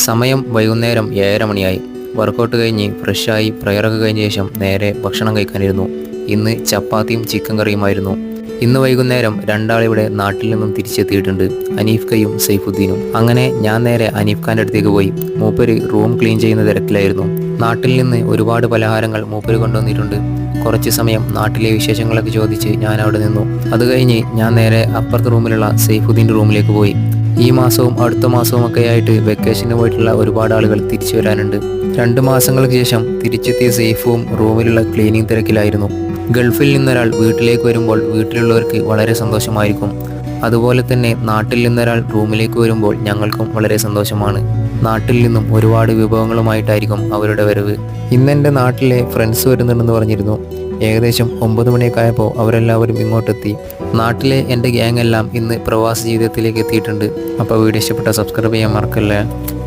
സമയം വൈകുന്നേരം 7:30 മണിയായി. വർക്കൗട്ട് കഴിഞ്ഞ് ഫ്രഷായി പ്രയറൊക്കെ കഴിഞ്ഞ ശേഷം നേരെ ഭക്ഷണം കഴിക്കാനിരുന്നു. ഇന്ന് ചപ്പാത്തിയും ചിക്കൻ കറിയുമായിരുന്നു. ഇന്ന് വൈകുന്നേരം രണ്ടാളിവിടെ നാട്ടിൽ നിന്നും തിരിച്ചെത്തിയിട്ടുണ്ട്, അനീഫ്കയും സൈഫുദ്ദീനും. അങ്ങനെ ഞാൻ നേരെ അനീഫ് ഖാൻ്റെ അടുത്തേക്ക് പോയി. മൂപ്പര് റൂം ക്ലീൻ ചെയ്യുന്ന തിരക്കിലായിരുന്നു. നാട്ടിൽ നിന്ന് ഒരുപാട് പലഹാരങ്ങൾ മൂപ്പര് കൊണ്ടുവന്നിട്ടുണ്ട്. കുറച്ച് സമയം നാട്ടിലെ വിശേഷങ്ങളൊക്കെ ചോദിച്ച് ഞാൻ അവിടെ നിന്നു. അത് കഴിഞ്ഞ് ഞാൻ നേരെ അപ്പുറത്തെ റൂമിലുള്ള സൈഫുദ്ദീൻ്റെ റൂമിലേക്ക് പോയി. ഈ മാസവും അടുത്ത മാസവും ഒക്കെ ആയിട്ട് വെക്കേഷന് പോയിട്ടുള്ള ഒരുപാട് ആളുകൾ തിരിച്ചു വരാനുണ്ട്. 2 മാസങ്ങൾക്ക് ശേഷം തിരിച്ചെത്തിയ സൈഫും റൂമിലുള്ള ക്ലീനിങ് തിരക്കിലായിരുന്നു. ഗൾഫിൽ നിന്നൊരാൾ വീട്ടിലേക്ക് വരുമ്പോൾ വീട്ടിലുള്ളവർക്ക് വളരെ സന്തോഷമായിരിക്കും. അതുപോലെ തന്നെ നാട്ടിൽ നിന്നൊരാൾ റൂമിലേക്ക് വരുമ്പോൾ ഞങ്ങൾക്കും വളരെ സന്തോഷമാണ്. നാട്ടിൽ നിന്നും ഒരുപാട് വിഭവങ്ങളുമായിട്ടായിരിക്കും അവരുടെ വരവ്. ഇന്നെൻ്റെ നാട്ടിലെ ഫ്രണ്ട്സ് വരുന്നുണ്ടെന്ന് പറഞ്ഞിരുന്നു. ഏകദേശം 9 മണിയൊക്കെ ആയപ്പോൾ അവരെല്ലാവരും ഇങ്ങോട്ടെത്തി. നാട്ടിലെ എൻ്റെ ഗ്യാങ് എല്ലാം ഇന്ന് പ്രവാസ ജീവിതത്തിലേക്ക് എത്തിയിട്ടുണ്ട്. അപ്പോൾ വീഡിയോ ഇഷ്ടപ്പെട്ട സബ്സ്ക്രൈബ് ചെയ്യാൻ മറക്കല്ലേ.